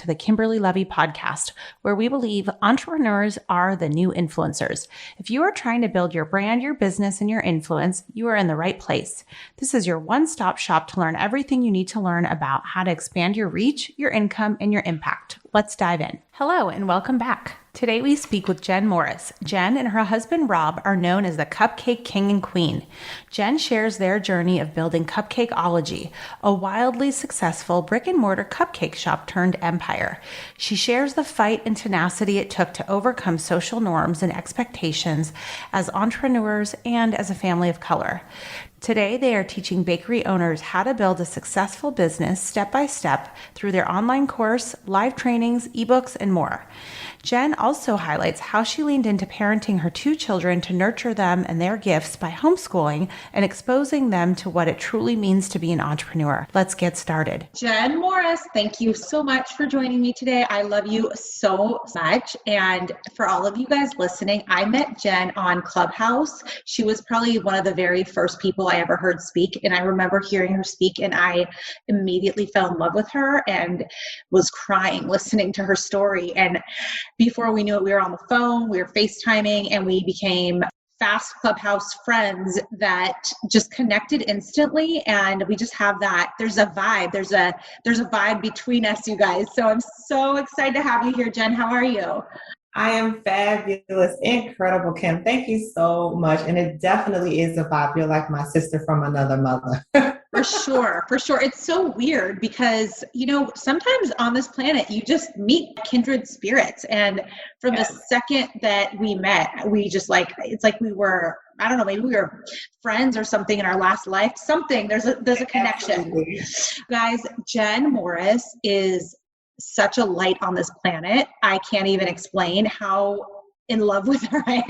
to the Kimberly Levy podcast, where we believe entrepreneurs are the new influencers. If you are trying to build your brand, your business, and your influence, you are in the right place. This is your one-stop shop to learn everything you need to learn about how to expand your reach, your income, and your impact. Let's dive in. Hello, and welcome back. Today we speak with Jen Morris. Jen and her husband Rob are known as the Cupcake King and Queen. Jen shares their journey of building Cupcakeology, a wildly successful brick and mortar cupcake shop turned empire. She shares the fight and tenacity it took to overcome social norms and expectations as entrepreneurs and as a family of color. Today, they are teaching bakery owners how to build a successful business step by step through their online course, live trainings, ebooks, and more. Jen also highlights how she leaned into parenting her two children to nurture them and their gifts by homeschooling and exposing them to what it truly means to be an entrepreneur. Let's get started. Jen Morris, thank you so much for joining me today. I love you so much. And for all of you guys listening, I met Jen on Clubhouse. She was probably one of the very first people I ever heard speak. And I remember hearing her speak and I immediately fell in love with her and was crying listening to her story. And before we knew it, we were on the phone, we were FaceTiming, and we became fast Clubhouse friends that just connected instantly. And we just have that, there's a vibe, there's a vibe between us, you guys. So I'm so excited to have you here, Jen. How are you? I am fabulous, incredible, Kim. Thank you so much. And it definitely is a vibe. You're like my sister from another mother. For sure. It's so weird because, sometimes on this planet, you just meet kindred spirits. And from the second that we met, we just it's like we were, I don't know, maybe we were friends or something in our last life, something, there's a connection. Absolutely. Guys, Jen Morris is such a light on this planet. I can't even explain how in love with her I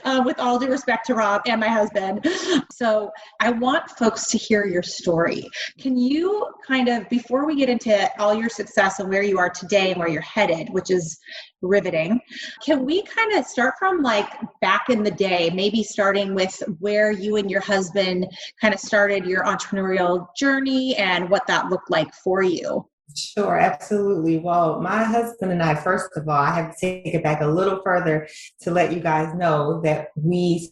am, with all due respect to Rob and my husband. So I want folks to hear your story. Can you kind of, before we get into all your success and where you are today and where you're headed, which is riveting, can we kind of start from back in the day, maybe starting with where you and your husband kind of started your entrepreneurial journey and what that looked like for you? Sure, absolutely. Well, my husband and I, first of all, I have to take it back a little further to let you guys know that we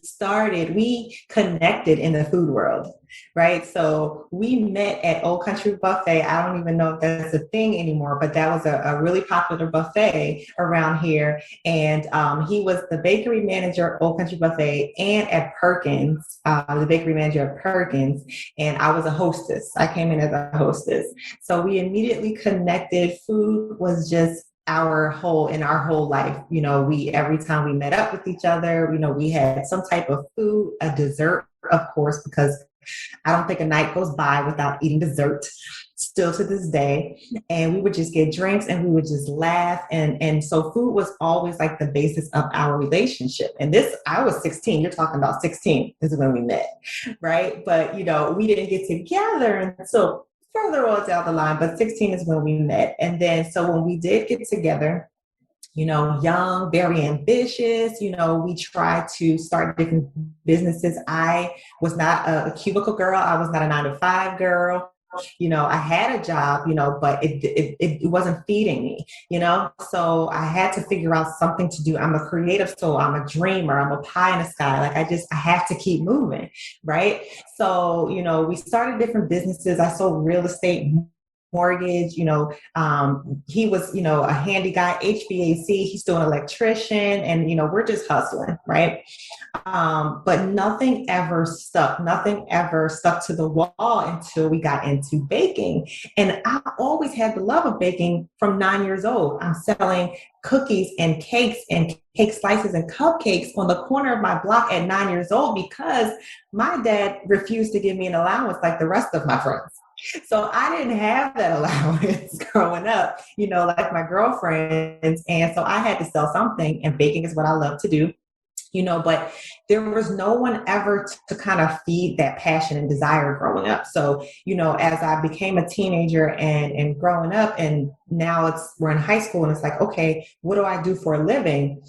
connected in the food world, right? So we met at Old Country Buffet. I don't even know if that's a thing anymore, but that was a really popular buffet around here. And he was the bakery manager at Old Country Buffet and at Perkins, the bakery manager at Perkins. And I was a hostess. I came in as a hostess. So we immediately connected. Food was just our whole life. Every time we met up with each other, we had some type of food, a dessert, of course, because I don't think a night goes by without eating dessert, still to this day. And we would just get drinks and we would just laugh. And so food was always like the basis of our relationship. And I was 16, you're talking about 16 is when we met, right? But, we didn't get together until further on down the line, but 16 is when we met. And then, so when we did get together, young, very ambitious, we tried to start different businesses. I was not a cubicle girl. I was not a 9-to-5 girl. I had a job, but it wasn't feeding me, so I had to figure out something to do. I'm a creative soul. I'm a dreamer. I'm a pie in the sky. I have to keep moving. Right. So, we started different businesses. I sold real estate, mortgage, he was, a handy guy, HVAC, he's still an electrician, and, we're just hustling, right? But nothing ever stuck to the wall until we got into baking. And I always had the love of baking from 9 years old. I'm selling cookies and cakes and cake slices and cupcakes on the corner of my block at 9 years old because my dad refused to give me an allowance like the rest of my friends. So I didn't have that allowance growing up, like my girlfriends. And so I had to sell something, and baking is what I love to do, but there was no one ever to kind of feed that passion and desire growing up. So, as I became a teenager and growing up, and now we're in high school and it's like, okay, what do I do for a living?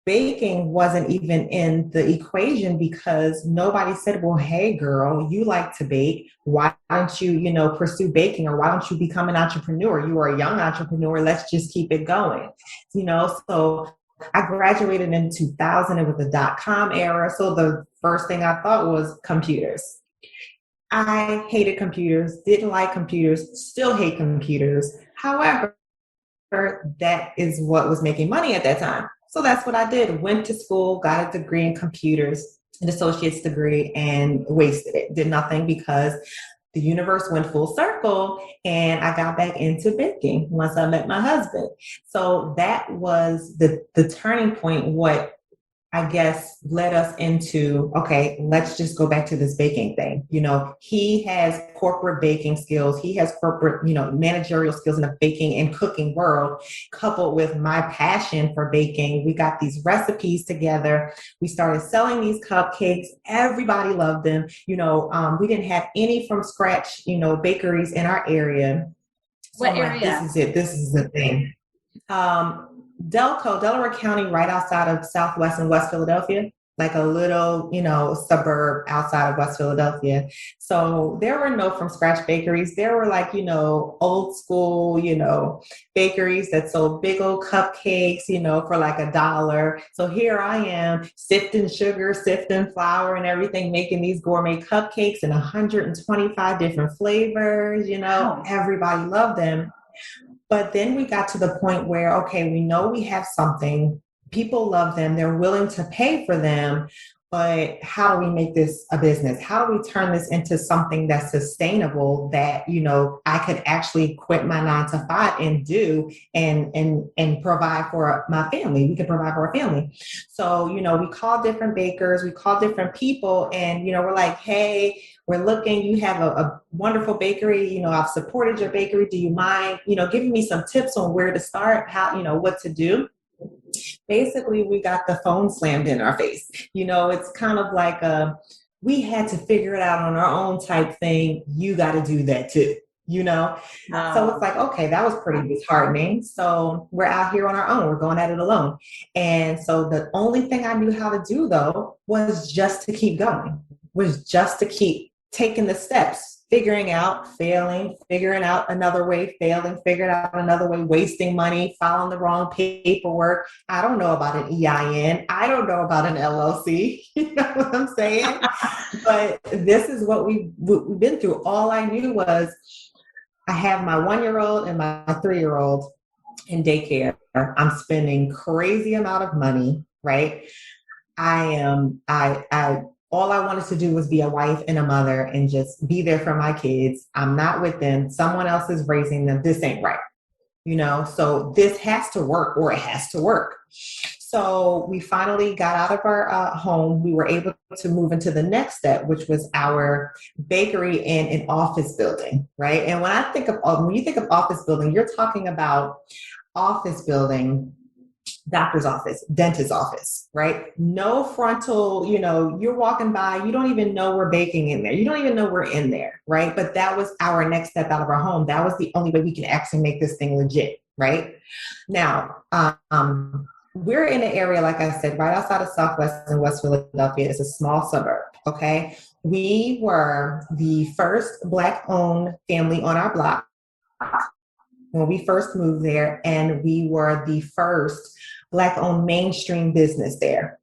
baking wasn't even in the equation because nobody said, well, hey girl, you like to bake. Why don't you, pursue baking, or why don't you become an entrepreneur? You are a young entrepreneur. Let's just keep it going. So I graduated in 2000. It was the dot-com era. So the first thing I thought was computers. I hated computers, didn't like computers, still hate computers. However, that is what was making money at that time. So that's what I did. Went to school, got a degree in computers, an associate's degree, and wasted it. Did nothing because the universe went full circle and I got back into baking once I met my husband. So that was the turning point, what I guess led us into, okay, let's just go back to this baking thing. He has corporate baking skills. He has corporate, managerial skills in the baking and cooking world, coupled with my passion for baking. We got these recipes together. We started selling these cupcakes. Everybody loved them. We didn't have any from scratch, bakeries in our area. So what area? This is it. This is the thing. Delaware County, right outside of Southwest and West Philadelphia, like a little, suburb outside of West Philadelphia. So there were no from scratch bakeries. There were like, old school, bakeries that sold big old cupcakes, for like $1. So here I am sifting sugar, sifting flour and everything, making these gourmet cupcakes in 125 different flavors, Wow. Everybody loved them. But then we got to the point where, okay, we know we have something, people love them, they're willing to pay for them, but how do we make this a business? How do we turn this into something that's sustainable that, I could actually quit my 9 to 5 and do and provide for my family. We could provide for our family. So, we call different bakers, we call different people, and, we're like, hey, we're looking, you have a wonderful bakery, I've supported your bakery. Do you mind, giving me some tips on where to start, how, what to do? Basically, we got the phone slammed in our face. It's kind of like we had to figure it out on our own type thing. You got to do that too, So it's like, okay, that was pretty disheartening. So we're out here on our own. We're going at it alone. And so the only thing I knew how to do, though, was just to keep going, was just to keep taking the steps, figuring out, failing, figuring out another way, failing, figuring out another way, wasting money, filing the wrong paperwork. I don't know about an EIN. I don't know about an LLC. You know what I'm saying? But this is what we've been through. All I knew was I have my 1-year-old and my 3-year-old in daycare. I'm spending crazy amount of money, right? All I wanted to do was be a wife and a mother and just be there for my kids. I'm not with them. Someone else is raising them. This ain't right. So this has to work, or it has to work. So we finally got out of our home. We were able to move into the next step, which was our bakery in an office building, right? And when you think of office building, you're talking about office building, doctor's office, dentist's office, right? No frontal, you're walking by, you don't even know we're baking in there. You don't even know we're in there, right? But that was our next step out of our home. That was the only way we can actually make this thing legit, right? Now, we're in an area, like I said, right outside of Southwest and West Philadelphia. It's a small suburb, okay? We were the first Black-owned family on our block when we first moved there, and we were the first Black-owned mainstream business there.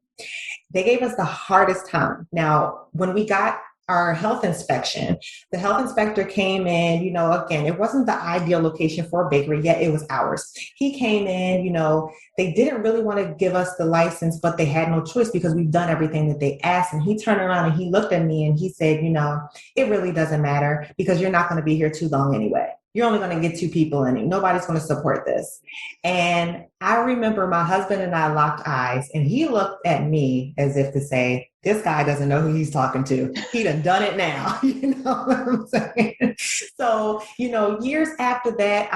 They gave us the hardest time. Now, when we got our health inspection, the health inspector came in, again, it wasn't the ideal location for a bakery, yet it was ours. He came in, they didn't really want to give us the license, but they had no choice because we've done everything that they asked. And he turned around and he looked at me and he said, it really doesn't matter because you're not going to be here too long anyway. You're only going to get 2 people in it. Nobody's going to support this. And I remember my husband and I locked eyes, and he looked at me as if to say, this guy doesn't know who he's talking to. He done it now. You know what I'm saying? So, years after that,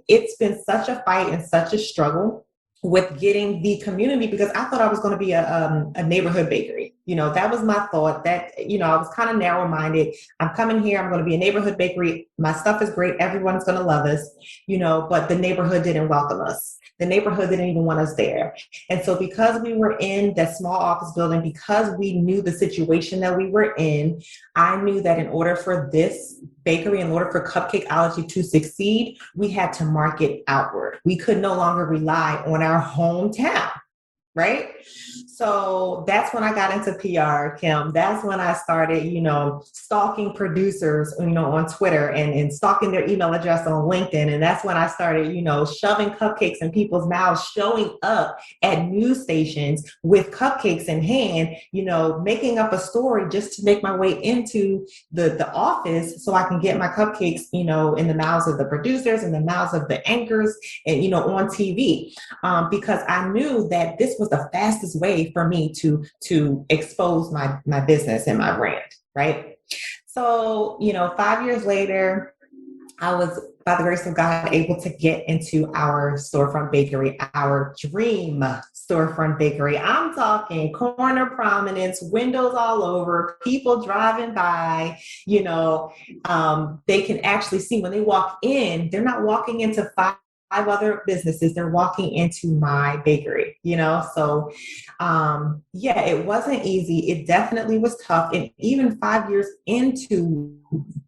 it's been such a fight and such a struggle with getting the community, because I thought I was going to be a neighborhood bakery. That was my thought that, I was kind of narrow minded. I'm coming here. I'm going to be a neighborhood bakery. My stuff is great. Everyone's going to love us, but the neighborhood didn't welcome us. The neighborhood didn't even want us there. And so because we were in that small office building, because we knew the situation that we were in, I knew that in order for this bakery, in order for Cupcakeology to succeed, we had to market outward. We could no longer rely on our hometown. Right. So that's when I got into PR, Kim. That's when I started, stalking producers, on Twitter and stalking their email address on LinkedIn. And that's when I started, shoving cupcakes in people's mouths, showing up at news stations with cupcakes in hand, making up a story just to make my way into the office so I can get my cupcakes, in the mouths of the producers and the mouths of the anchors and, on TV, because I knew that this was the fastest way for me to expose my business and my brand, right? So, 5 years later, I was, by the grace of God, able to get into our storefront bakery, our dream storefront bakery. I'm talking corner prominence, windows all over, people driving by, they can actually see when they walk in, they're not walking into five other businesses, they're walking into my bakery, So, it wasn't easy. It definitely was tough. And even 5 years into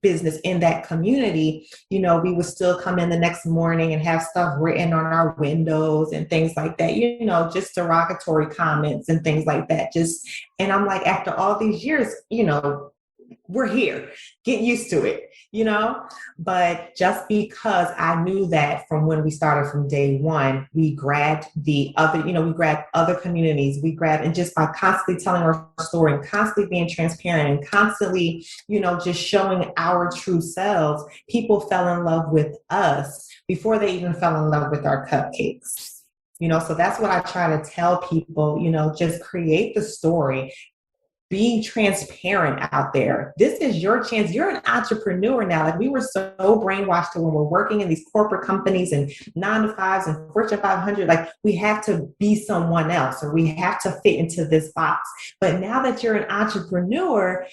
business in that community, we would still come in the next morning and have stuff written on our windows and things like that, just derogatory comments and things like that. And I'm like, after all these years, we're here, get used to it, but just because I knew that from when we started from day one, we grabbed we grabbed other communities, and just by constantly telling our story and constantly being transparent and constantly, just showing our true selves, people fell in love with us before they even fell in love with our cupcakes. So that's what I try to tell people, just create the story. Being transparent out there. This is your chance. You're an entrepreneur now. Like we were so brainwashed when we're working in these corporate companies and 9-to-5s and Fortune 500, like we have to be someone else or we have to fit into this box. But now that you're an entrepreneur,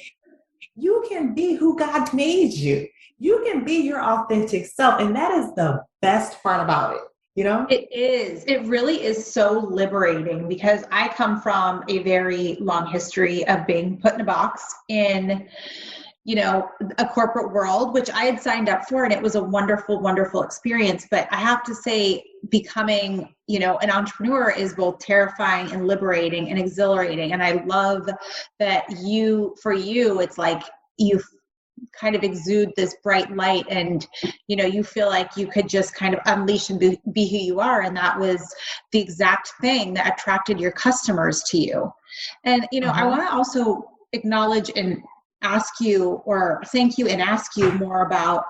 you can be who God made you. You can be your authentic self. And that is the best part about it. It is. It really is so liberating because I come from a very long history of being put in a box in, a corporate world, which I had signed up for, and it was a wonderful, wonderful experience. But I have to say, becoming, an entrepreneur is both terrifying and liberating and exhilarating. And I love that for you, it's like you kind of exude this bright light and you feel like you could just kind of unleash and be who you are, and that was the exact thing that attracted your customers to you. And I want to also acknowledge and ask you, or thank you and ask you more about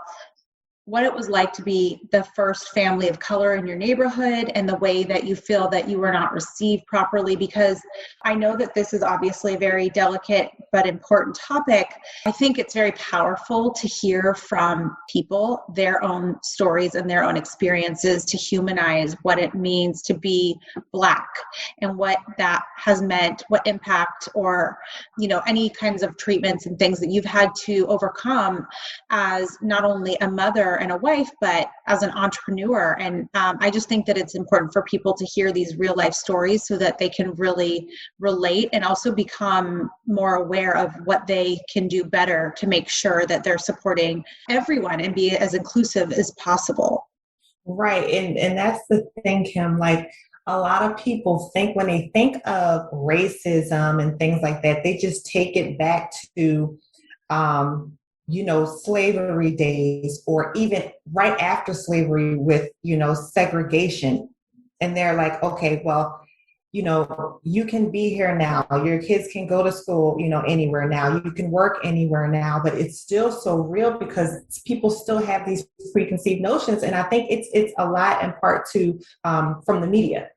what it was like to be the first family of color in your neighborhood and the way that you feel that you were not received properly, because I know that this is obviously a very delicate but important topic. I think it's very powerful to hear from people their own stories and their own experiences to humanize what it means to be Black and what that has meant, what impact or, any kinds of treatments and things that you've had to overcome as not only a mother and a wife, but as an entrepreneur. And I just think that it's important for people to hear these real life stories so that they can really relate and also become more aware of what they can do better to make sure that they're supporting everyone and be as inclusive as possible. Right. And that's the thing, Kim, like a lot of people think when they think of racism and things like that, they just take it back to, slavery days or even right after slavery with, segregation. And they're like, okay, well, you can be here now. Your kids can go to school, anywhere now. You can work anywhere now, but it's still so real because people still have these preconceived notions. And I think it's a lot in part to from the media,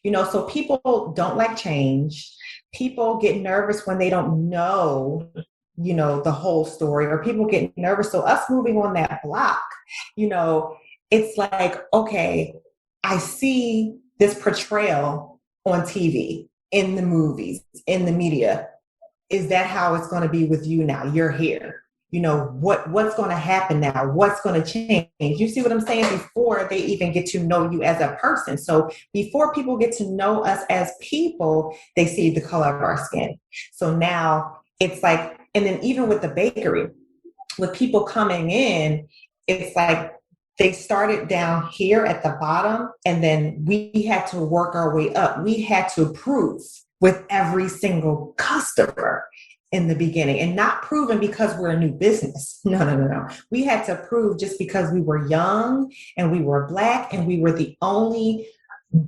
so people don't like change. People get nervous when they don't know the whole story, or people get nervous. So us moving on that block, it's like, okay, I see this portrayal on TV, in the movies, in the media. is that how it's going to be with you now? You're here. What's going to happen now? What's going to change? You see what I'm saying? Before they even get to know you as a person. So before people get to know us as people, they see the color of our skin. So now it's like, and then even with the bakery, with people coming in, it's like they started down here at the bottom, and then we had to work our way up. We had to prove with every single customer in the beginning, and not proven because we're a new business. No. We had to prove just because we were young and we were Black and we were the only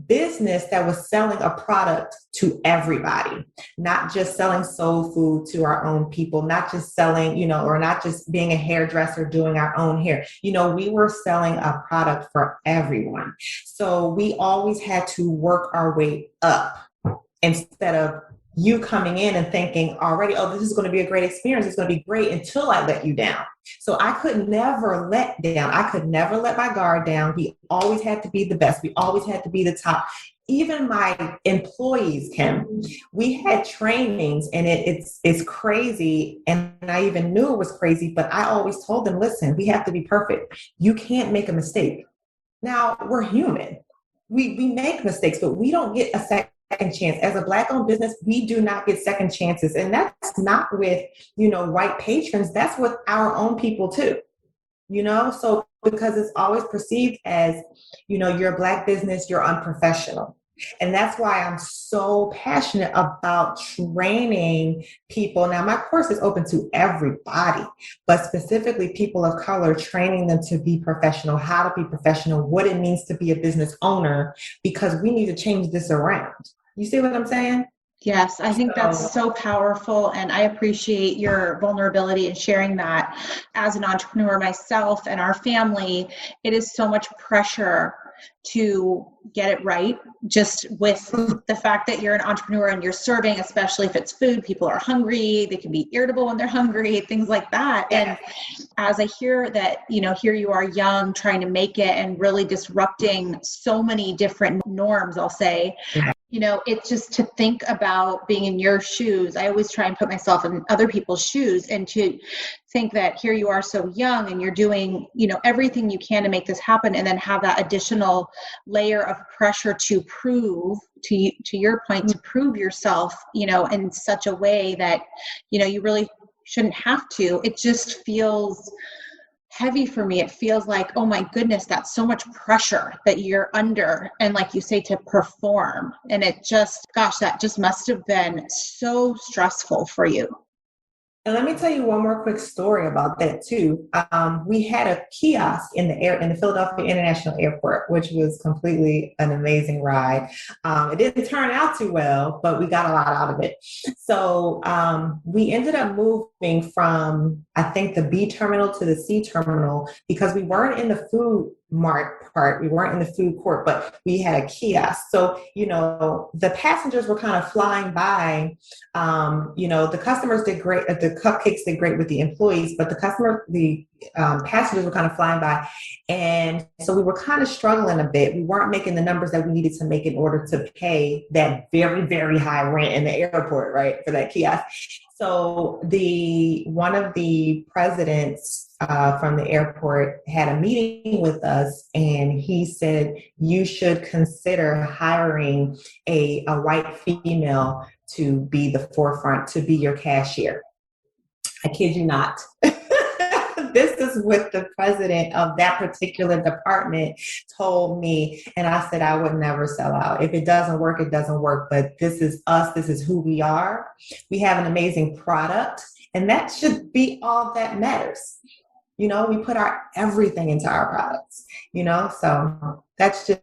business that was selling a product to everybody, not just selling soul food to our own people, not just selling, or not just being a hairdresser doing our own hair. We were selling a product for everyone. So we always had to work our way up instead of you coming in and thinking already, oh, this is going to be a great experience. It's going to be great until I let you down. So I could never let down. I could never let my guard down. We always had to be the best. We always had to be the top. Even my employees, Kim, we had trainings, and it's crazy. And I even knew it was crazy, but I always told them, listen, we have to be perfect. You can't make a mistake. Now, we're human. We make mistakes, but we don't get a second chance. As a Black-owned business, we do not get second chances. And that's not with, white patrons. That's with our own people too. So because it's always perceived as, you're a Black business, you're unprofessional. And that's why I'm so passionate about training people. Now, my course is open to everybody, but specifically people of color, training them to be professional, how to be professional, what it means to be a business owner, because we need to change this around. You see what I'm saying? Yes, I think that's so powerful, and I appreciate your vulnerability in sharing that. As an entrepreneur myself and our family, it is so much pressure to get it right, just with the fact that you're an entrepreneur and you're serving, especially if it's food, people are hungry, they can be irritable when they're hungry, things like that. And as I hear that, here you are young, trying to make it and really disrupting so many different norms, I'll say, it's just to think about being in your shoes. I always try and put myself in other people's shoes, and to think that here you are so young and you're doing, everything you can to make this happen, and then have that additional layer of pressure to prove, to your point, to prove yourself, in such a way that, you really shouldn't have to. It just feels heavy for me. It feels like, oh my goodness, that's so much pressure that you're under. And like you say, to perform. And it just, gosh, that just must have been so stressful for you. And let me tell you one more quick story about that too. We had a kiosk in the Philadelphia International Airport, which was completely an amazing ride. It didn't turn out too well, but we got a lot out of it. So we ended up moving from, I think, the B terminal to the C terminal, because we weren't in the food mart part. We weren't in the food court, but we had a kiosk. So, the passengers were kind of flying by. The customers did great. The cupcakes did great with the employees, but the passengers were kind of flying by. And so we were kind of struggling a bit. We weren't making the numbers that we needed to make in order to pay that very, very high rent in the airport, right, for that kiosk. So one of the presidents from the airport had a meeting with us, and he said, you should consider hiring a white female to be the forefront, to be your cashier. I kid you not. This is what the president of that particular department told me. And I said, I would never sell out. If it doesn't work, it doesn't work. But this is us. This is who we are. We have an amazing product. And that should be all that matters. We put our everything into our products, so that's just,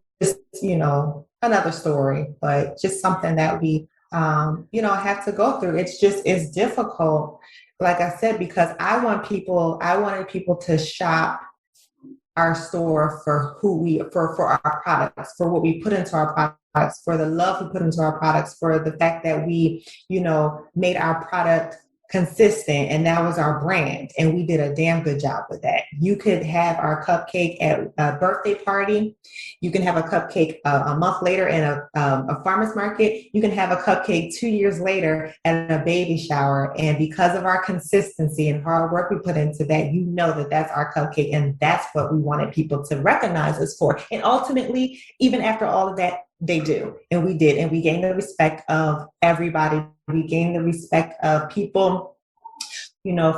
another story, but just something that we, have to go through. It's difficult, like I said, because I wanted people to shop our store for for our products, for what we put into our products, for the love we put into our products, for the fact that we, made our product consistent, and that was our brand, and we did a damn good job with that. You could have our cupcake at a birthday party, you can have a cupcake a month later in a farmer's market, you can have a cupcake 2 years later at a baby shower, and because of our consistency and hard work we put into that, you know that that's our cupcake, and that's what we wanted people to recognize us for. And ultimately, even after all of that, they do. And we did. And we gained the respect of everybody. We gained the respect of people,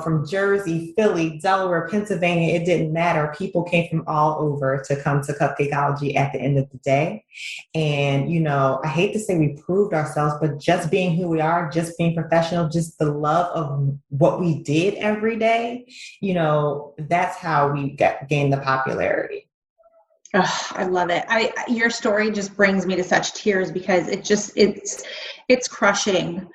from Jersey, Philly, Delaware, Pennsylvania. It didn't matter. People came from all over to come to Cupcakeology at the end of the day. And, I hate to say we proved ourselves, but just being who we are, just being professional, just the love of what we did every day, that's how we gained the popularity. Oh, I love it. Your story just brings me to such tears because it's crushing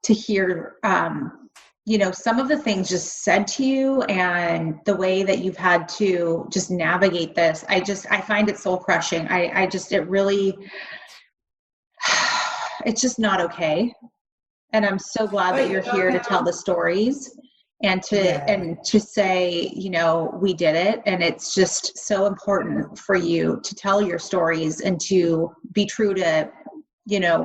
to hear, some of the things just said to you and the way that you've had to just navigate this. I find it soul crushing. It's just not okay. And I'm so glad that you're here to tell the stories. And to say, we did it. And it's just so important for you to tell your stories and to be true to,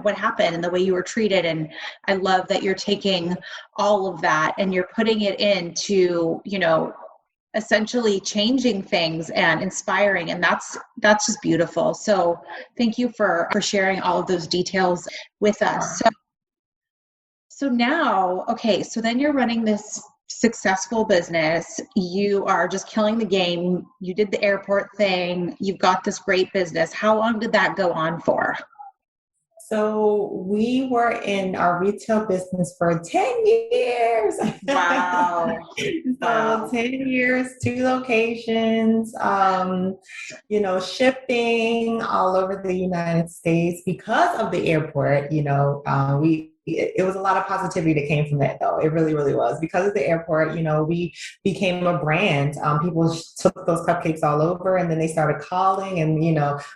what happened and the way you were treated. And I love that you're taking all of that and you're putting it into, essentially changing things and inspiring. And that's just beautiful. So thank you for sharing all of those details with us. So now, okay, so then you're running this successful business. You are just killing the game. You did the airport thing. You've got this great business. How long did that go on for? So we were in our retail business for 10 years. Wow. So 10 years, 2 locations, shipping all over the United States because of the airport. It was a lot of positivity that came from that, though. It really, really was. Because of the airport, we became a brand. People took those cupcakes all over, and then they started calling. And,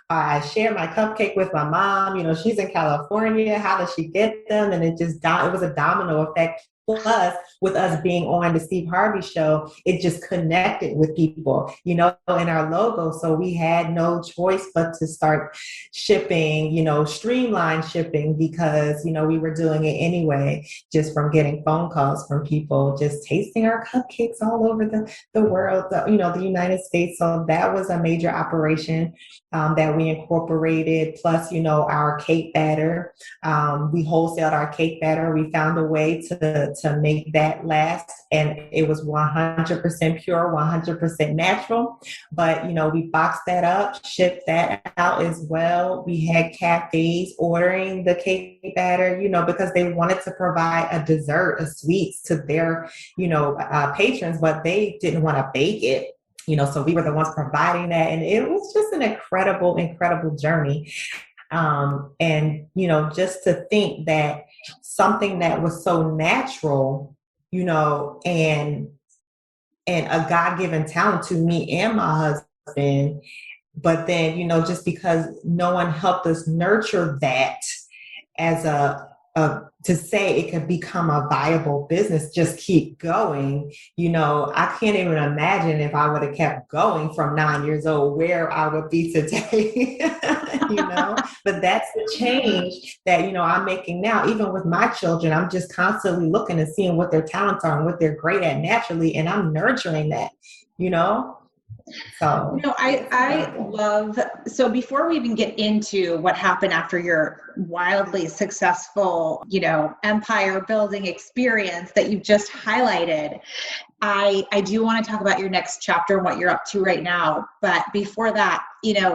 I shared my cupcake with my mom. She's in California. How does she get them? And it was a domino effect. Plus, with us being on the Steve Harvey show, it just connected with people, in our logo. So we had no choice but to start shipping, streamline shipping because, we were doing it anyway, just from getting phone calls from people, just tasting our cupcakes all over the world, the United States. So that was a major operation that we incorporated. Plus, our cake batter. We wholesaled our cake batter. We found a way to make that last, and it was 100% pure, 100% natural. But we boxed that up, shipped that out as well. We had cafes ordering the cake batter, because they wanted to provide a dessert, a sweets to their patrons, but they didn't want to bake it. So we were the ones providing that, and it was just an incredible, incredible journey. And just to think that something that was so natural, and a God-given talent to me and my husband, but then, just because no one helped us nurture that as to say it could become a viable business, just keep going. I can't even imagine if I would have kept going from 9 years old, where I would be today, but that's the change that, I'm making now. Even with my children, I'm just constantly looking and seeing what their talents are and what they're great at naturally. And I'm nurturing that, So, I love, so before we even get into what happened after your wildly successful, empire building experience that you've just highlighted, I do want to talk about your next chapter and what you're up to right now. But before that,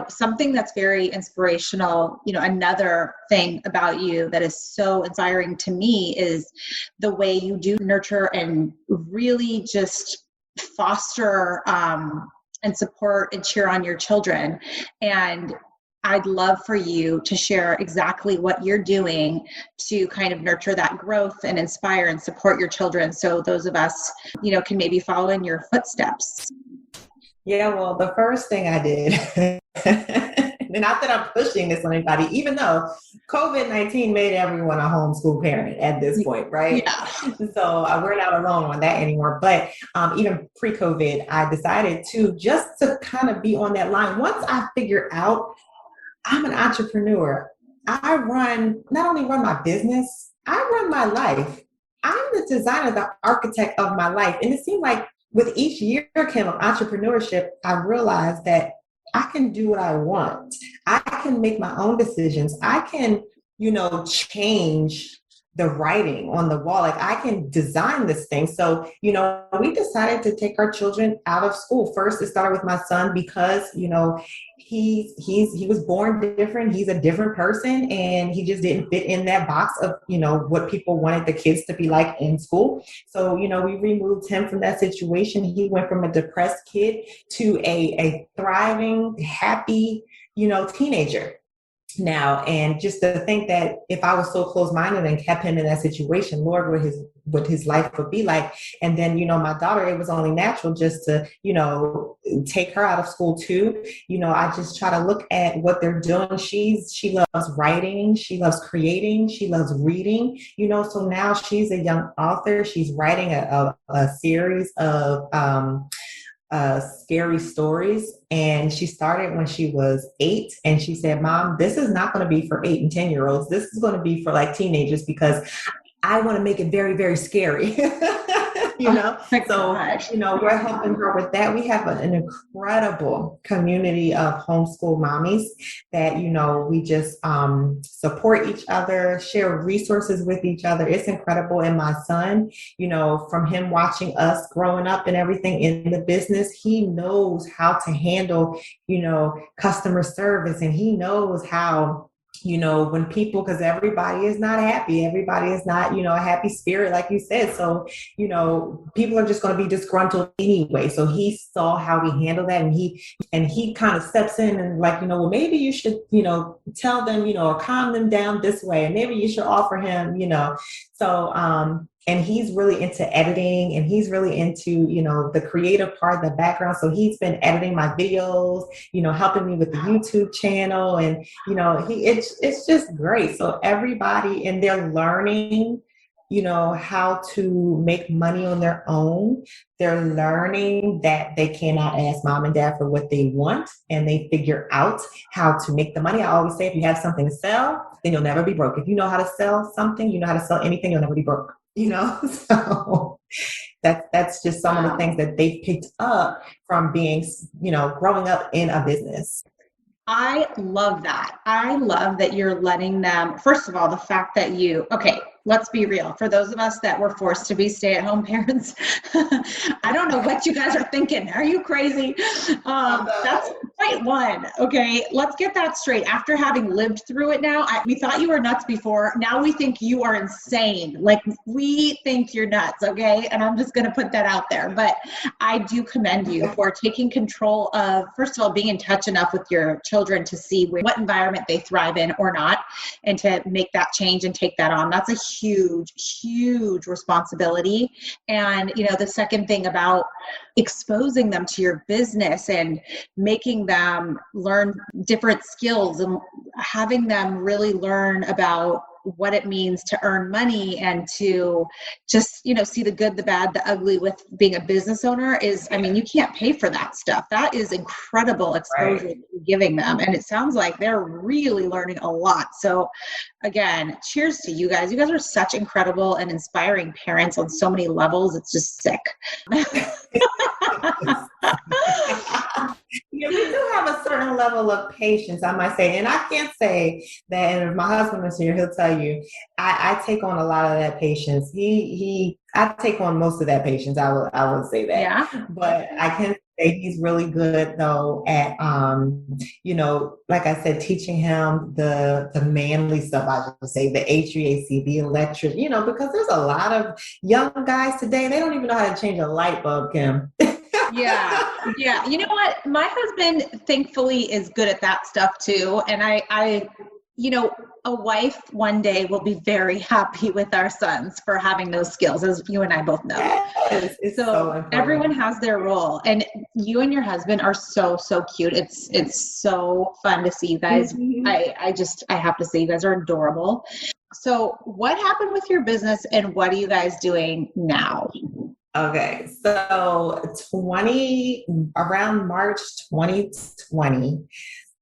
something that's very inspirational, another thing about you that is so inspiring to me is the way you do nurture and really just foster, and support and cheer on your children. And I'd love for you to share exactly what you're doing to kind of nurture that growth and inspire and support your children. So those of us, can maybe follow in your footsteps. Yeah, well, the first thing I did, and not that I'm pushing this on anybody, even though COVID-19 made everyone a homeschool parent at this point, right? Yeah. So we're not alone on that anymore. But even pre-COVID, I decided just to kind of be on that line. Once I figured out I'm an entrepreneur, not only run my business, I run my life. I'm the designer, the architect of my life. And it seemed like with each year, Kim, of entrepreneurship, I realized that I can do what I want. I can make my own decisions. I can, change the writing on the wall. Like I can design this thing. So, we decided to take our children out of school. First, it started with my son because, he was born different. He's a different person and he just didn't fit in that box of, what people wanted the kids to be like in school. So, we removed him from that situation. He went from a depressed kid to a thriving, happy, teenager now. And just to think that if I was so close-minded and kept him in that situation, Lord, what his life would be like. And then, my daughter, it was only natural just to, take her out of school too. I just try to look at what they're doing. She loves writing. She loves creating. She loves reading, so now she's a young author. She's writing a series of, scary stories. And she started when she was 8. And she said, Mom, this is not going to be for 8 and 10-year-olds. This is going to be for like teenagers because I want to make it very, very scary. We're helping her with that. We have an incredible community of homeschool mommies that, we just support each other, share resources with each other. It's incredible. And my son, from him watching us growing up and everything in the business, he knows how to handle, customer service, and he knows how, when people, because everybody is not happy. Everybody is not, a happy spirit, like you said. So, people are just going to be disgruntled anyway. So he saw how we handle that. And he kind of steps in and like, well, maybe you should, tell them, or calm them down this way. And maybe you should offer him, so, and he's really into editing and he's really into, the creative part, the background. So he's been editing my videos, helping me with the YouTube channel. And, it's just great. So everybody, and they're learning, how to make money on their own. They're learning that they cannot ask mom and dad for what they want, and they figure out how to make the money. I always say, if you have something to sell, then you'll never be broke. If you know how to sell something, you know how to sell anything, you'll never be broke. So that's just some of the things that they've picked up from being, growing up in a business. I love that. I love that you're letting them, first of all, the fact that let's be real. For those of us that were forced to be stay-at-home parents, I don't know what you guys are thinking. Are you crazy? That's point one. Okay, let's get that straight. After having lived through it now, we thought you were nuts before. Now we think you are insane. Like, we think you're nuts, okay? And I'm just going to put that out there. But I do commend you for taking control of, first of all, being in touch enough with your children to see what environment they thrive in or not, and to make that change and take that on. That's a huge responsibility. And, the second thing about exposing them to your business and making them learn different skills and having them really learn about what it means to earn money and to just, see the good, the bad, the ugly with being a business owner is, you can't pay for that stuff. That is incredible exposure that you're giving them. And it sounds like they're really learning a lot. So again, cheers to you guys. You guys are such incredible and inspiring parents on so many levels. It's just sick. We do have a certain level of patience, I might say. And I can't say that, and if my husband is here, he'll tell you, I take on a lot of that patience. I take on most of that patience. I would say that. Yeah. But I can say he's really good though at, like I said, teaching him the manly stuff, I would say, the HVAC, the electric, because there's a lot of young guys today, they don't even know how to change a light bulb, Kim. Yeah. You know what? My husband, thankfully, is good at that stuff too. And I a wife one day will be very happy with our sons for having those skills, as you and I both know. Yes, so everyone has their role, and you and your husband are so cute. It's so fun to see you guys. Mm-hmm. I have to say, you guys are adorable. So what happened with your business and what are you guys doing now? Okay, so around March 2020,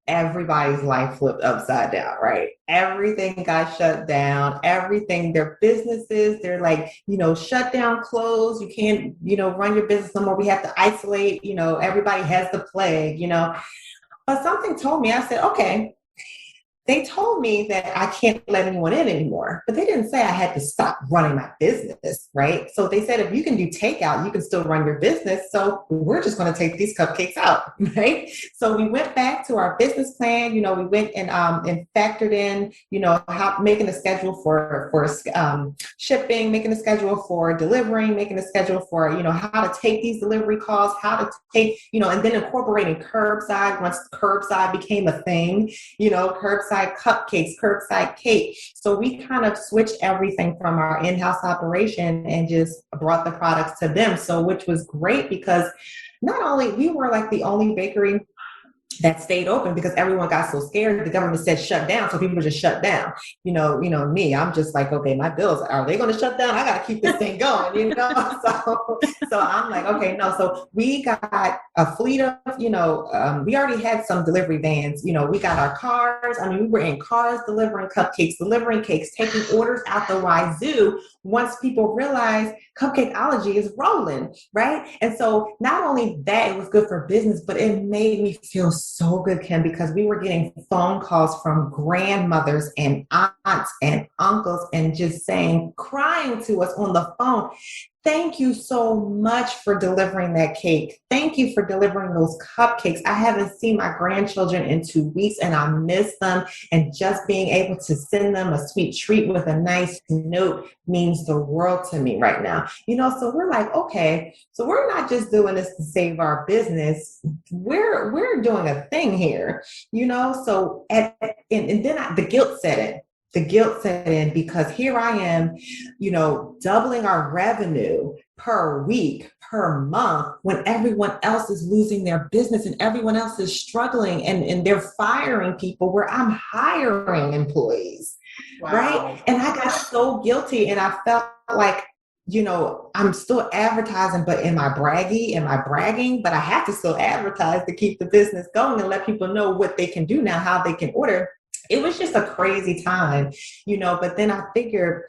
everybody's life flipped upside down, right? Everything got shut down, everything, their businesses, they're like, shut down, closed. You can't, run your business no more. We have to isolate, everybody has the plague, But something told me, I said, okay, they told me that I can't let anyone in anymore, but they didn't say I had to stop running my business, right? So they said, if you can do takeout, you can still run your business. So we're just going to take these cupcakes out, right? So we went back to our business plan. We went and factored in, how making a schedule for shipping, making a schedule for delivering, making a schedule for, how to take these delivery calls, how to take, and then incorporating curbside once curbside became a thing, curbside cupcakes, curbside cake. So we kind of switched everything from our in-house operation and just brought the products to them. So which was great because not only we were like the only bakery that stayed open because everyone got so scared. The government said shut down, so people just shut down. Me, I'm just like, okay, my bills, are they going to shut down? I got to keep this thing going, So I'm like, okay, no. So we got a fleet of, we already had some delivery vans. We got our cars. I mean, we were in cars delivering cupcakes, delivering cakes, taking orders out the wazoo. Once people realized Cupcakeology is rolling, right? And so not only that, it was good for business, but it made me feel so good, Kim, because we were getting phone calls from grandmothers and aunts and uncles and just crying to us on the phone. Thank you so much for delivering that cake. Thank you for delivering those cupcakes. I haven't seen my grandchildren in 2 weeks and I miss them. And just being able to send them a sweet treat with a nice note means the world to me right now. So we're like, okay, so we're not just doing this to save our business. We're doing a thing here, so and then the guilt set in. The guilt set in because here I am, doubling our revenue per week, per month, when everyone else is losing their business and everyone else is struggling and they're firing people where I'm hiring employees, wow. Right? And I got so guilty and I felt like, I'm still advertising, but am I bragging? But I have to still advertise to keep the business going and let people know what they can do now, how they can order. It was just a crazy time, but then I figured,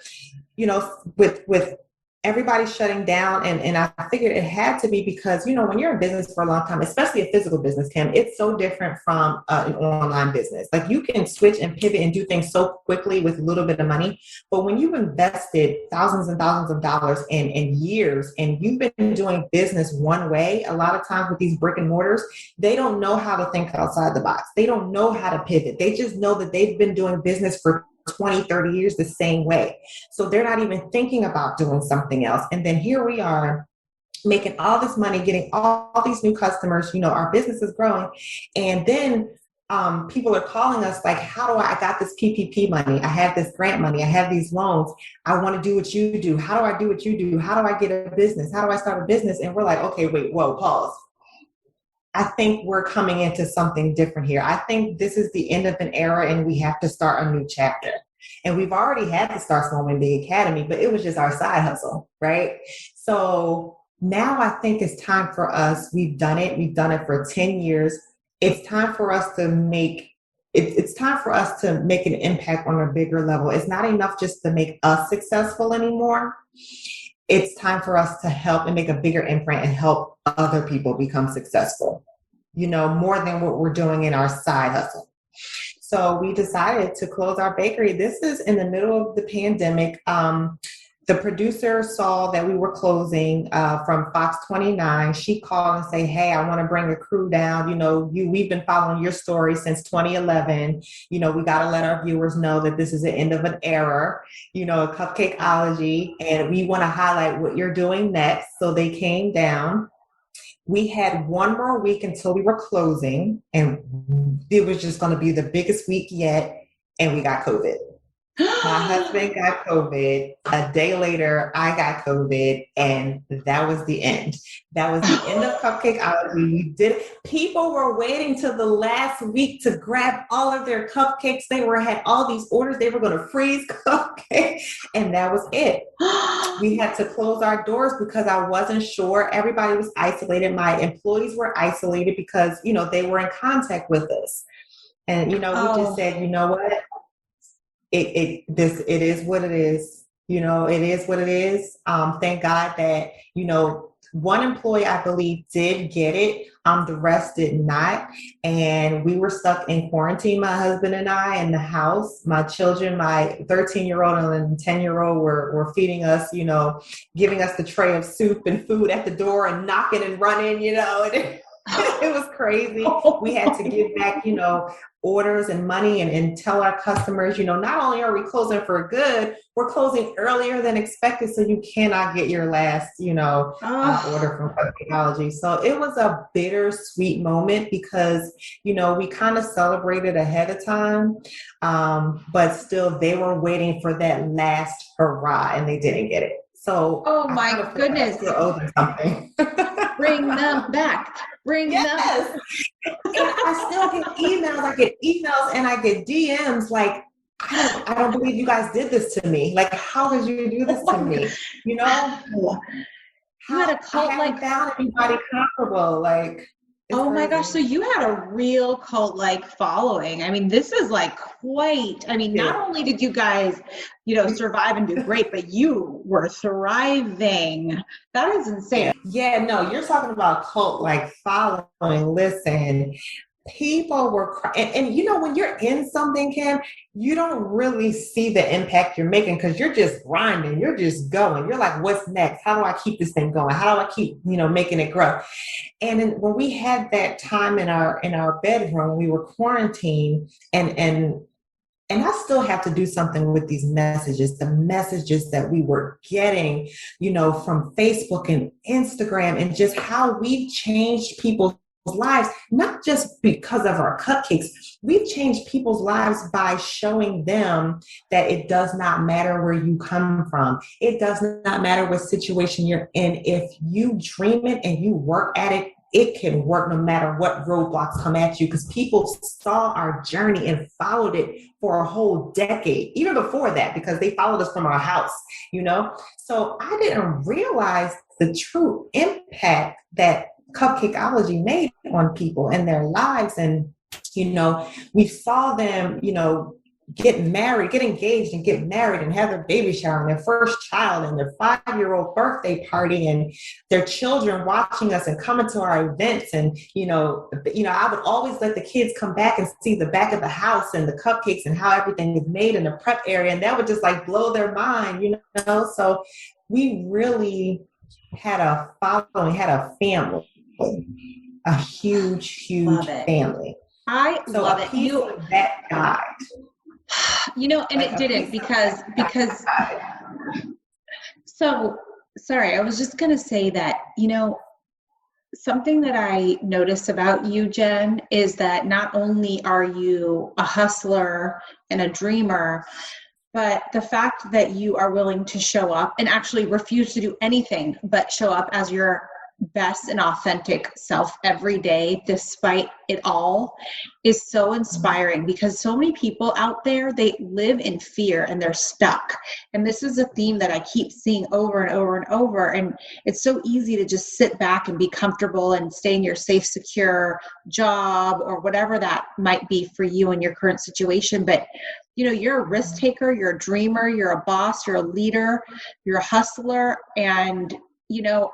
with everybody shutting down and I figured it had to be because, when you're in business for a long time, especially a physical business, Kim, it's so different from an online business. Like you can switch and pivot and do things so quickly with a little bit of money. But when you've invested thousands and thousands of dollars in years and you've been doing business one way, a lot of times with these brick and mortars, they don't know how to think outside the box. They don't know how to pivot. They just know that they've been doing business for 20, 30 years the same way. So they're not even thinking about doing something else. And then here we are making all this money, getting all these new customers, our business is growing. And then people are calling us like, I got this PPP money. I have this grant money. I have these loans. I want to do what you do. How do I do what you do? How do I get a business? How do I start a business? And we're like, okay, wait, whoa, pause. I think we're coming into something different here. I think this is the end of an era and we have to start a new chapter. And we've already had to start Small and Big Academy, but it was just our side hustle, right? So now I think it's time for us. We've done it. We've done it for 10 years. It's time for us to make an impact on a bigger level. It's not enough just to make us successful anymore. It's time for us to help and make a bigger imprint and help other people become successful, more than what we're doing in our side hustle. So we decided to close our bakery. This is in the middle of the pandemic. The producer saw that we were closing from Fox 29. She called and said, hey, I want to bring a crew down. We've been following your story since 2011. We got to let our viewers know that this is the end of an era, Cupcakeology, and we want to highlight what you're doing next. So they came down. We had one more week until we were closing, and it was just going to be the biggest week yet, and we got COVID. My husband got COVID. A day later, I got COVID, and that was the end. That was the end of Cupcake Allergy. We did. People were waiting till the last week to grab all of their cupcakes. They had all these orders. They were going to freeze cupcakes, and that was it. We had to close our doors because I wasn't sure. Everybody was isolated. My employees were isolated because they were in contact with us, and we just said, you know what? It is what it is. It is what it is. Thank God that, one employee, I believe, did get it. The rest did not. And we were stuck in quarantine, my husband and I, in the house. My children, my 13-year-old and 10-year-old were feeding us, giving us the tray of soup and food at the door and knocking and running, and it was crazy. We had to give back, orders and money and tell our customers, not only are we closing for good, we're closing earlier than expected. So you cannot get your last, order from Cupcakeology. So it was a bittersweet moment because, we kind of celebrated ahead of time. But still they were waiting for that last hurrah and they didn't get it. So oh my goodness. I owe them something. Bring them back. Bring them. I still get emails. I get emails and I get DMs like, I don't believe you guys did this to me. Like, how did you do this to me? You had a cult like found anybody comparable. Like, oh my gosh. So you had a real cult like following. I mean, this is like not only did you guys, survive and do great, but you were thriving. That is insane. Yeah, no, you're talking about cult like following. Listen, people were and when you're in something, Kim, you don't really see the impact you're making because you're just grinding, you're just going, you're like, what's next? How do I keep this thing going? How do I keep making it grow? And then when we had that time in our bedroom, we were quarantined, and I still have to do something with these messages, the messages that we were getting, from Facebook and Instagram, and just how we've changed people's lives, not just because of our cupcakes. We've changed people's lives by showing them that it does not matter where you come from. It does not matter what situation you're in. If you dream it and you work at it, it can work no matter what roadblocks come at you, because people saw our journey and followed it for a whole decade, even before that, because they followed us from our house, So I didn't realize the true impact that Cupcakeology made on people and their lives. And, we saw them, get married, get engaged and get married and have their baby shower and their first child and their 5-year-old birthday party and their children watching us and coming to our events. And, I would always let the kids come back and see the back of the house and the cupcakes and how everything is made in the prep area. And that would just like blow their mind, So we really had a following, had a family, a huge family. I love it. That died. And it didn't because so sorry, I was just going to say that, something that I notice about you, Jen, is that not only are you a hustler and a dreamer, but the fact that you are willing to show up and actually refuse to do anything but show up as your best and authentic self every day, despite it all, is so inspiring, because so many people out there, they live in fear and they're stuck. And this is a theme that I keep seeing over and over and over. And it's so easy to just sit back and be comfortable and stay in your safe, secure job or whatever that might be for you in your current situation. But you're a risk taker, you're a dreamer, you're a boss, you're a leader, you're a hustler. And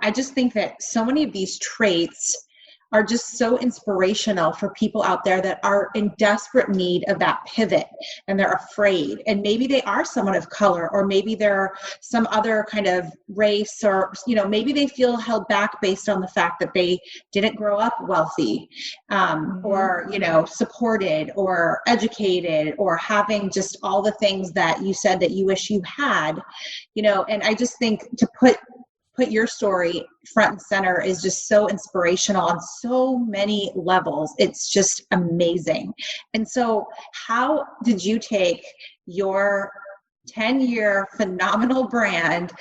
I just think that so many of these traits are just so inspirational for people out there that are in desperate need of that pivot, and they're afraid. And maybe they are someone of color, or maybe they're some other kind of race, or, maybe they feel held back based on the fact that they didn't grow up wealthy, or, supported or educated, or having just all the things that you said that you wish you had, and I just think to put your story front and center is just so inspirational on so many levels. It's just amazing. And so how did you take your 10-year phenomenal brand,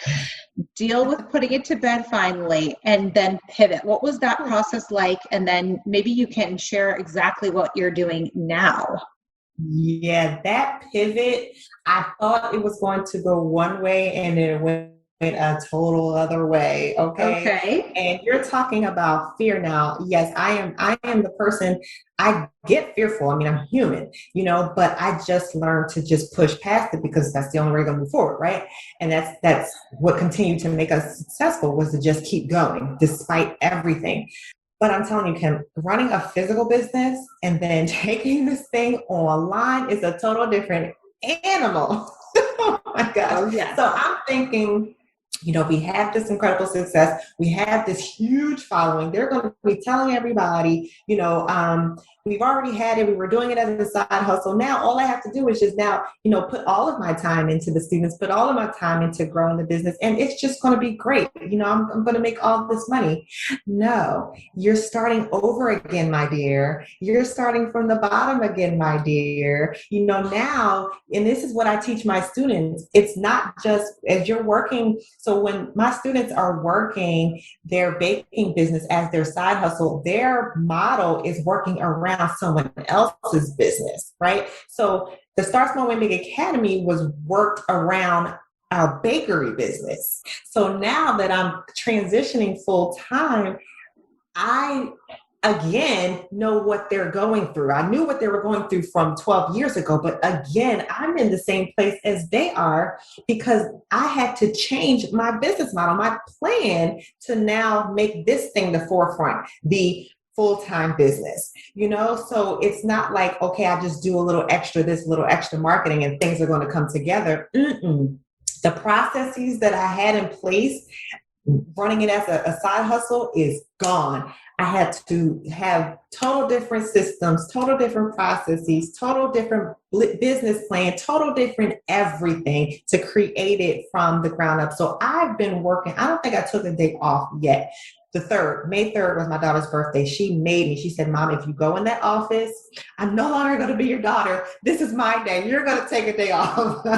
deal with putting it to bed finally, and then pivot. What was that process like? And then maybe you can share exactly what you're doing now. Yeah, that pivot, I thought it was going to go one way and it went a total other way. Okay. Okay. And you're talking about fear now. Yes, I am the person, I get fearful. I mean, I'm human, but I just learned to just push past it because that's the only way we're gonna move forward, right? And that's what continued to make us successful, was to just keep going despite everything. But I'm telling you, Kim, running a physical business and then taking this thing online is a total different animal. Oh my gosh. Oh, yes. So I'm thinking, we have this incredible success. We have this huge following. They're going to be telling everybody, we've already had it. We were doing it as a side hustle. Now all I have to do is just now, put all of my time into the students, put all of my time into growing the business. And it's just going to be great. I'm going to make all this money. No, you're starting over again, my dear. You're starting from the bottom again, my dear. Now, and this is what I teach my students. It's not just as you're working. So when my students are working their baking business as their side hustle, their model is working around someone else's business, right? So the Start Small Win Big Academy was worked around our bakery business. So now that I'm transitioning full time, I again know what they're going through. I knew what they were going through from 12 years ago, but again, I'm in the same place as they are because I had to change my business model, my plan to now make this thing the forefront, the full-time business, so it's not like, okay, I just do a little extra, this little extra marketing and things are going to come together. The processes that I had in place running it as a side hustle is gone. I had to have total different systems, total different processes, total different business plan, total different everything to create it from the ground up. So I've been working. I don't think I took a day off yet. May 3rd was my daughter's birthday. She made me. She said, Mom, if you go in that office, I'm no longer going to be your daughter. This is my day. You're going to take a day off. So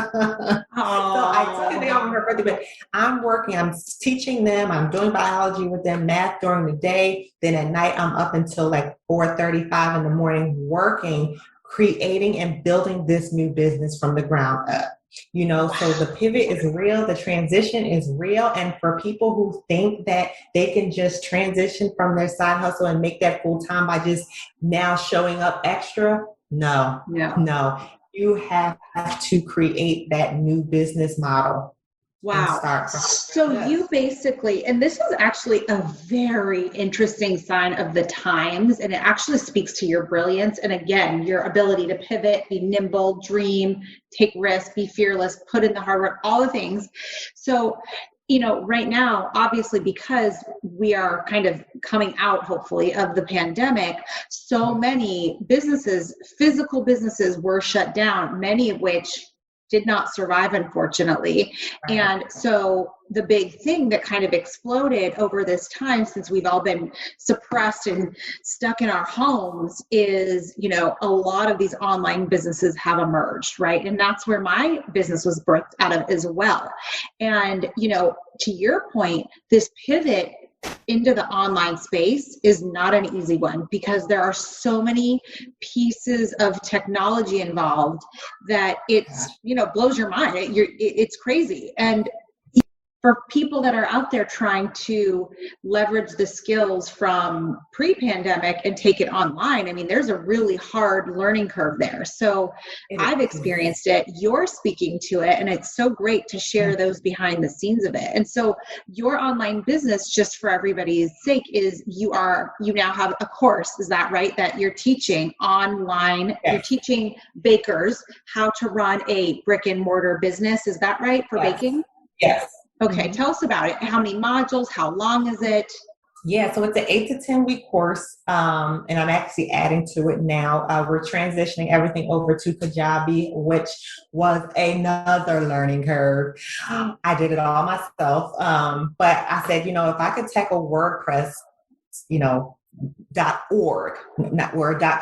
I took a day off on her birthday, but I'm working. I'm teaching them. I'm doing biology with them, math during the day. Then at night, I'm up until like 4:35 in the morning working, creating and building this new business from the ground up. So the pivot is real, the transition is real. And for people who think that they can just transition from their side hustle and make that full time by just now showing up extra, no. You have to create that new business model. Wow. So yes. You basically, and this is actually a very interesting sign of the times, and it actually speaks to your brilliance. And again, your ability to pivot, be nimble, dream, take risks, be fearless, put in the hard work, all the things. So, right now, obviously, because we are kind of coming out, hopefully, of the pandemic, so many businesses, physical businesses were shut down, many of which did not survive, unfortunately. Right. And so the big thing that kind of exploded over this time, since we've all been suppressed and stuck in our homes, is, a lot of these online businesses have emerged, right? And that's where my business was birthed out of as well. And, to your point, this pivot into the online space is not an easy one because there are so many pieces of technology involved that it's, blows your mind. It's crazy. And for people that are out there trying to leverage the skills from pre-pandemic and take it online, I mean, there's a really hard learning curve there. So I've experienced it, you're speaking to it, and it's so great to share those behind the scenes of it. And so your online business, just for everybody's sake, is you now have a course, is that right? That you're teaching online, You're teaching bakers how to run a brick and mortar business, is that right, for baking? Yes. Okay, tell us about it. How many modules? How long is it? Yeah, so it's an 8 to 10 week course, and I'm actually adding to it now. We're transitioning everything over to Kajabi, which was another learning curve. I did it all myself, but I said, if I could tackle WordPress, .org, not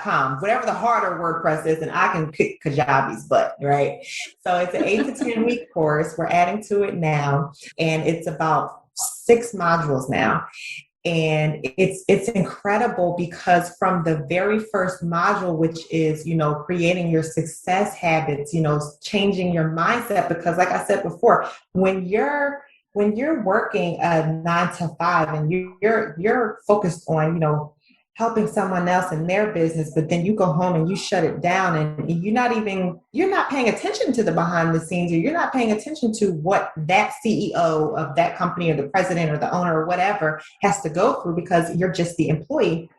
.com, whatever the harder WordPress is, and I can kick Kajabi's butt, right? So it's an 8 to 10 week course. We're adding to it now, and it's about 6 modules now. And it's incredible because from the very first module, which is, creating your success habits, changing your mindset, because like I said before, when you're working a 9 to 5 and you're focused on, helping someone else in their business, but then you go home and you shut it down and you're not paying attention to the behind the scenes, or you're not paying attention to what that CEO of that company or the president or the owner or whatever has to go through because you're just the employee.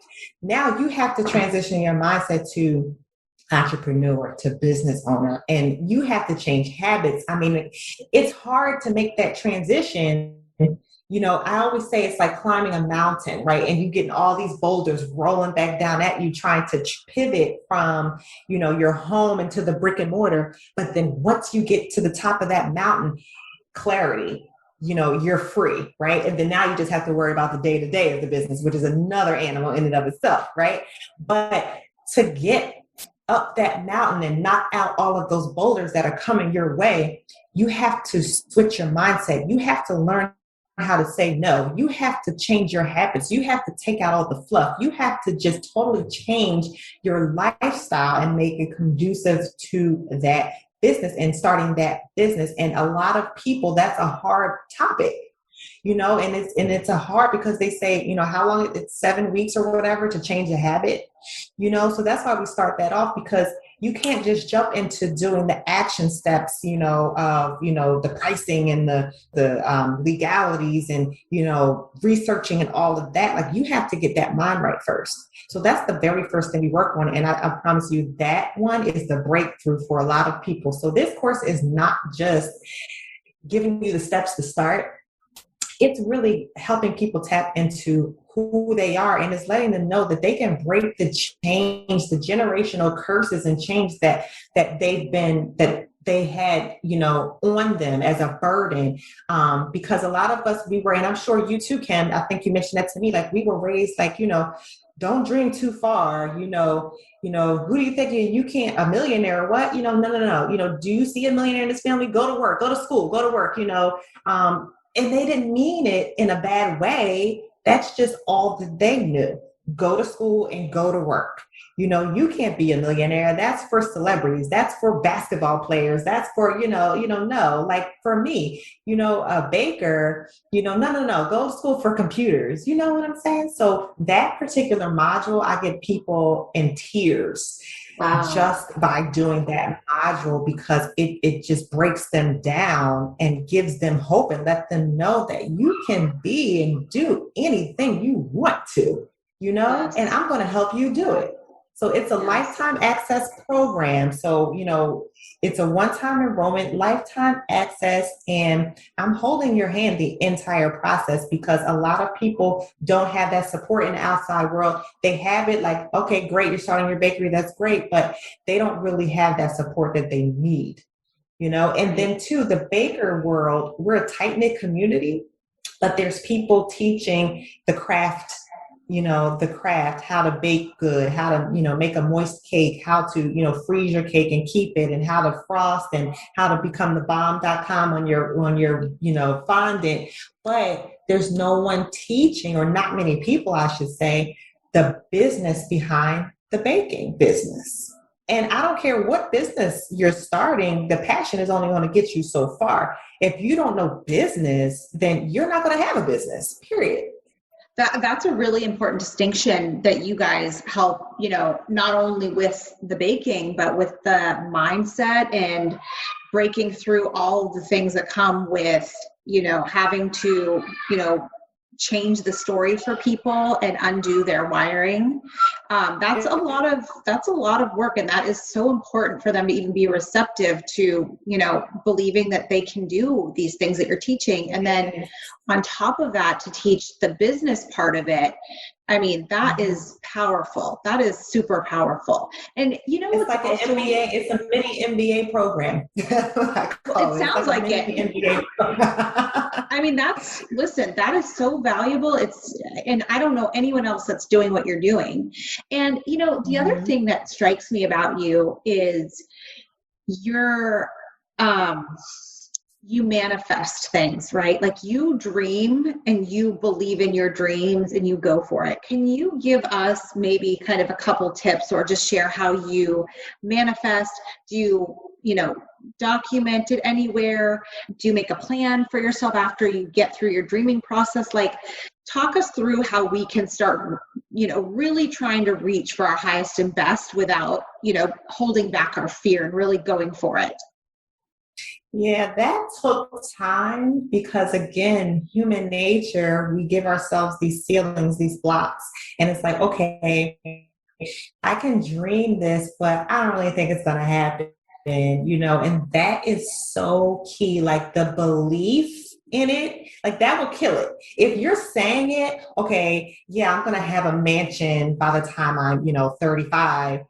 Now you have to transition your mindset to entrepreneur, to business owner, and you have to change habits. I mean, it's hard to make that transition. I always say it's like climbing a mountain, right? And you getting all these boulders rolling back down at you, trying to pivot from, your home into the brick and mortar. But then once you get to the top of that mountain, clarity, you're free, right? And then now you just have to worry about the day-to-day of the business, which is another animal in and of itself, right? But to get up that mountain and knock out all of those boulders that are coming your way, you have to switch your mindset. You have to learn how to say no. You have to change your habits. You have to take out all the fluff. You have to just totally change your lifestyle and make it conducive to that business and starting that business. And a lot of people, that's a hard topic, and it's a hard, because they say, how long it's 7 weeks or whatever to change a habit, so that's why we start that off, because you can't just jump into doing the action steps, of, the pricing and the legalities and, researching and all of that. Like, you have to get that mind right first. So that's the very first thing we work on. And I promise you that one is the breakthrough for a lot of people. So this course is not just giving you the steps to start. It's really helping people tap into who they are, and it's letting them know that they can break the change, the generational curses and change that they had, on them as a burden. Because a lot of us, and I'm sure you too, Kim, I think you mentioned that to me, like we were raised like, don't dream too far, who do you think you can't, a millionaire or what? No. Do you see a millionaire in this family? Go to work, go to school, go to work, and they didn't mean it in a bad way. That's just all that they knew. Go to school and go to work. You can't be a millionaire. That's for celebrities. That's for basketball players. That's for, no. Like for me, a baker, no. Go to school for computers. You know what I'm saying? So that particular module, I get people in tears. Wow. Just by doing that module, because it just breaks them down and gives them hope and let them know that you can be and do anything you want to, yes. And I'm going to help you do it. So it's a lifetime access program. So, it's a one-time enrollment, lifetime access, and I'm holding your hand the entire process, because a lot of people don't have that support in the outside world. They have it like, okay, great, you're starting your bakery, that's great, but they don't really have that support that they need, And then too, the baker world, we're a tight-knit community, but there's people teaching the craft, how to bake good, how to, make a moist cake, how to, freeze your cake and keep it, and how to frost, and how to become the bomb.com on your, fondant. But there's no one teaching, or not many people, I should say, the business behind the baking business. And I don't care what business you're starting, the passion is only going to get you so far. If you don't know business, then you're not going to have a business, period. That's a really important distinction that you guys help, not only with the baking, but with the mindset and breaking through all of the things that come with, having to, change the story for people and undo their wiring. That's a lot of work, and that is so important for them to even be receptive to, believing that they can do these things that you're teaching. And then on top of that, to teach the business part of it. I mean, that is powerful. That is super powerful. And you know, it's like an MBA. It's a mini MBA program. It sounds like it. MBA I mean, listen, that is so valuable. And I don't know anyone else that's doing what you're doing. And, you know, the other thing that strikes me about you is you manifest things, right? Like you dream and you believe in your dreams and you go for it. Can you give us maybe kind of a couple tips or just share how you manifest? Do you know, document it anywhere? Do you make a plan for yourself after you get through your dreaming process? Like, talk us through how we can start, you know, really trying to reach for our highest and best without, you know, holding back our fear and really going for it. Yeah, that took time because, again, human nature, we give ourselves these ceilings, these blocks, and it's like, okay, I can dream this, but I don't really think it's going to happen, you know, and that is so key. Like the belief in it, like that will kill it. If you're saying it, okay, yeah, I'm going to have a mansion by the time I'm, you know, 35,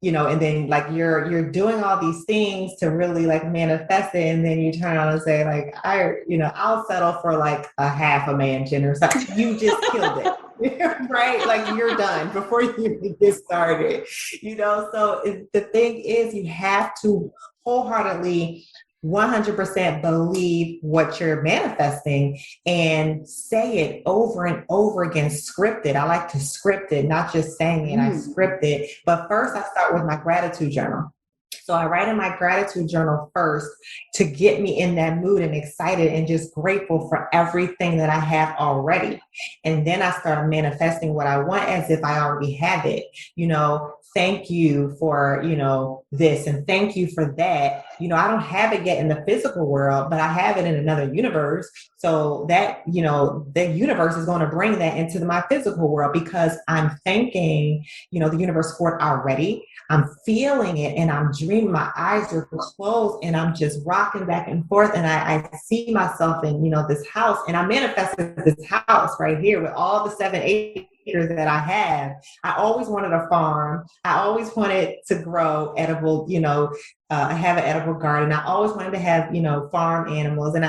you know, and then like you're doing all these things to really like manifest it, and then you turn around and say like, I'll settle for like a half a mansion or something. You just killed it, right? Like you're done before you even get started, you know. So the thing is, you have to wholeheartedly 100% believe what you're manifesting and say it over and over again. Script it. I like to script it, not just saying it. I script it. But first, I start with my gratitude journal. So I write in my gratitude journal first to get me in that mood and excited and just grateful for everything that I have already. And then I start manifesting what I want as if I already have it. You know, thank you for, you know, this and thank you for that. You know, I don't have it yet in the physical world, but I have it in another universe. So that, you know, the universe is going to bring that into my physical world because I'm thanking, you know, the universe for it already. I'm feeling it and I'm dreaming. My eyes are closed and I'm just rocking back and forth. And I see myself in, you know, this house, and I manifested this house right here with all the 7 acres that I have. I always wanted a farm. I always wanted to grow edible, you know, I have an edible garden. I always wanted to have, you know, farm animals. And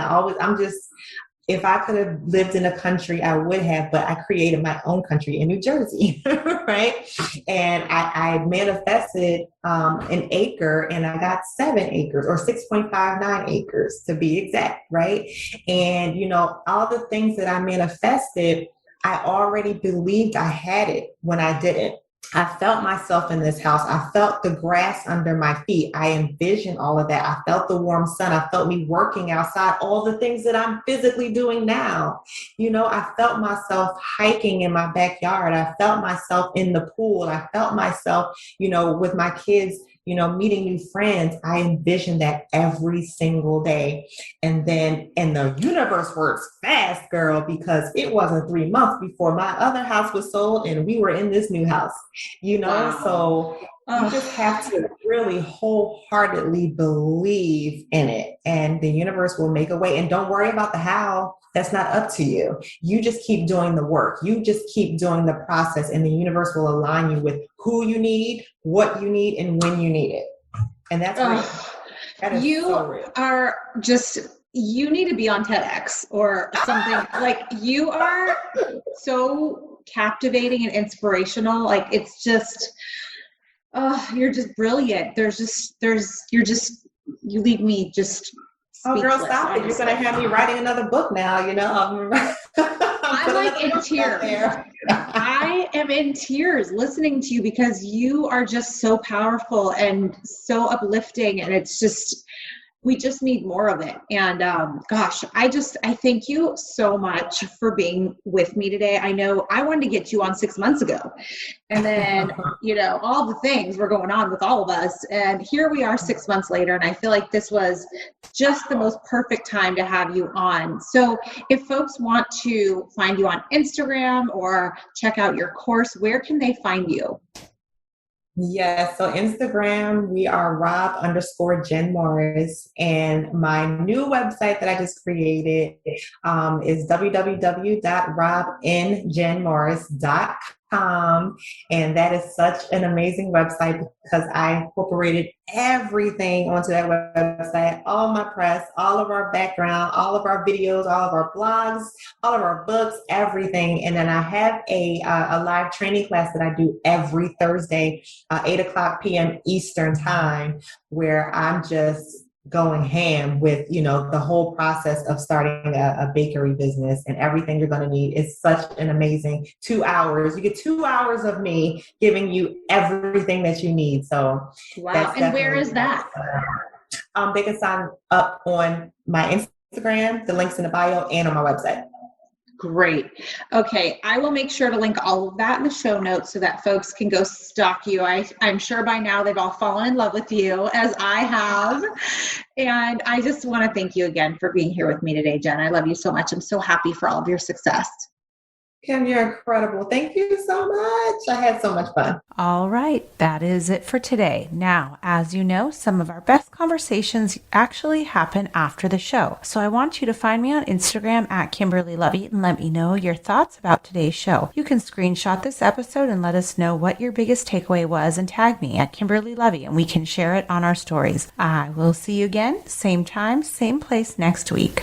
if I could have lived in a country, I would have, but I created my own country in New Jersey, right? And I manifested an acre, and I got 7 acres or 6.59 acres to be exact, right? And, you know, all the things that I manifested, I already believed I had it when I didn't. I felt myself in this house. I felt the grass under my feet. I envisioned all of that. I felt the warm sun. I felt me working outside, all the things that I'm physically doing now. You know, I felt myself hiking in my backyard. I felt myself in the pool. I felt myself, you know, with my kids, you know, meeting new friends. I envisioned that every single day. And the universe works fast, girl, because it wasn't 3 months before my other house was sold and we were in this new house, you know? Wow. So you just have to really wholeheartedly believe in it, and the universe will make a way. And don't worry about the how. That's not up to you. You just keep doing the work. You just keep doing the process, and the universe will align you with who you need, what you need, and when you need it. And that's real. That is so real. Are just, you need to be on TEDx or something. Like, you are so captivating and inspirational. Like, it's just, you're just brilliant. You leave me just oh, girl, stop it. You're going to have me writing another book now, you know. I'm like in tears. I am in tears listening to you because you are just so powerful and so uplifting. And it's just, we just need more of it. And gosh, I thank you so much for being with me today. I know I wanted to get you on 6 months ago, and then, you know, all the things were going on with all of us. And here we are 6 months later. And I feel like this was just the most perfect time to have you on. So if folks want to find you on Instagram or check out your course, where can they find you? Yes, so Instagram, we are Rob_Jen Morris. And my new website that I just created is www.robnjenmorris.com. And that is such an amazing website because I incorporated everything onto that website, all my press, all of our background, all of our videos, all of our blogs, all of our books, everything. And then I have a live training class that I do every Thursday, 8 o'clock p.m. Eastern time, where I'm just going ham with, the whole process of starting a bakery business and everything you're going to need. Is such an amazing 2 hours. You get 2 hours of me giving you everything that you need. So wow. And where is that? They can sign up on my Instagram, the link's in the bio, and on my website. Great. Okay. I will make sure to link all of that in the show notes so that folks can go stalk you. I'm sure by now they've all fallen in love with you, as I have. And I just want to thank you again for being here with me today, Jen. I love you so much. I'm so happy for all of your success. Kim, you're incredible. Thank you so much. I had so much fun. All right, that is it for today. Now, as you know, some of our best conversations actually happen after the show. So I want you to find me on Instagram at Kimberly Lovey and let me know your thoughts about today's show. You can screenshot this episode and let us know what your biggest takeaway was and tag me at Kimberly Lovey and we can share it on our stories. I will see you again, same time, same place next week.